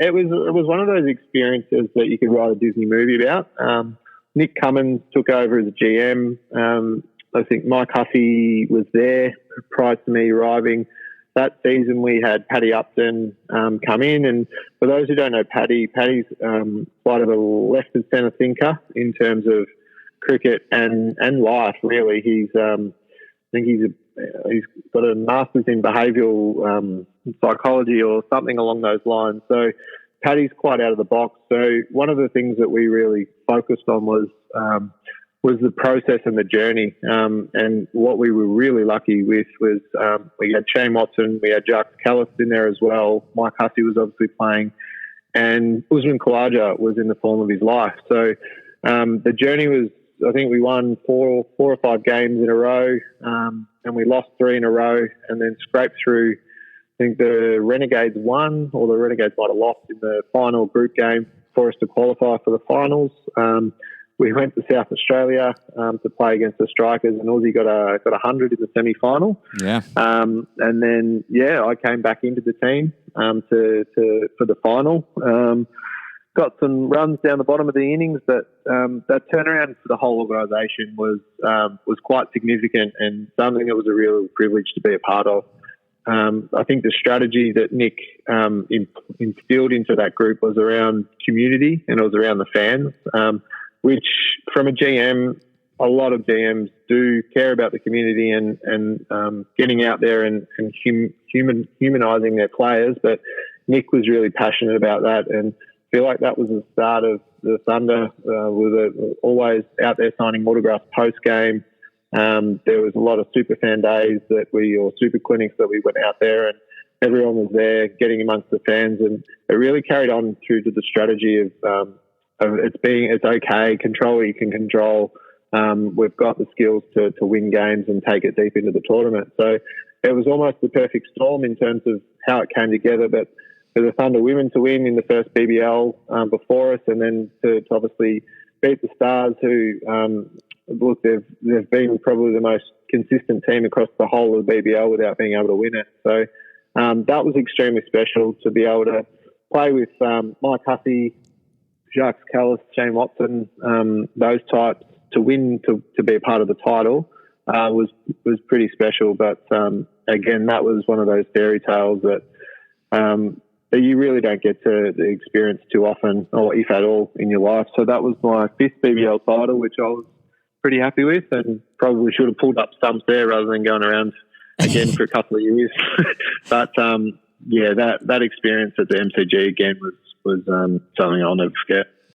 it was one of those experiences that you could write a Disney movie about. Nick Cummins took over as a GM. I think Mike Hussey was there prior to me arriving. That season we had Paddy Upton come in, and for those who don't know Paddy's quite of a left and centre thinker in terms of cricket and life. Really, he's got a master's in behavioural psychology or something along those lines. So Paddy's quite out of the box. So one of the things that we really focused on was the process and the journey. And what we were really lucky with was we had Shane Watson, we had Jacques Callis in there as well. Mike Hussey was obviously playing, and Usman Khawaja was in the form of his life. So the journey was, I think we won four or five games in a row, and we lost 3 in a row, and then scraped through. I think the Renegades won, or the Renegades might have lost in the final group game for us to qualify for the finals. We went to South Australia to play against the Strikers, and Aussie got 100 in the semi-final. Yeah. And then I came back into the team for the final. Got some runs down the bottom of the innings, but that turnaround for the whole organisation was quite significant and something that was a real privilege to be a part of. I think the strategy that Nick instilled into that group was around community, and it was around the fans, which from a GM, a lot of GMs do care about the community and getting out there and humanising their players. But Nick was really passionate about that, and I feel like that was the start of the Thunder. We were always out there signing autographs post-game. There was a lot of super fan days or super clinics that we went out there, and everyone was there getting amongst the fans, and it really carried on through to the strategy of it's okay, control what you can control. We've got the skills to win games and take it deep into the tournament. So it was almost the perfect storm in terms of how it came together. But for the Thunder women to win in the first BBL before us, and then to obviously beat the Stars, who they've been probably the most consistent team across the whole of the BBL without being able to win it. So that was extremely special to be able to play with Mike Hussey, Jacques Callis, Shane Watson, those types, to win, to be a part of the title was pretty special. But again, that was one of those fairy tales that you really don't get to experience too often, or if at all, in your life. So that was my 5th BBL title, which I was pretty happy with, and probably should have pulled up stumps there rather than going around again for a couple of years. But that experience at the MCG again was something I'll never forget.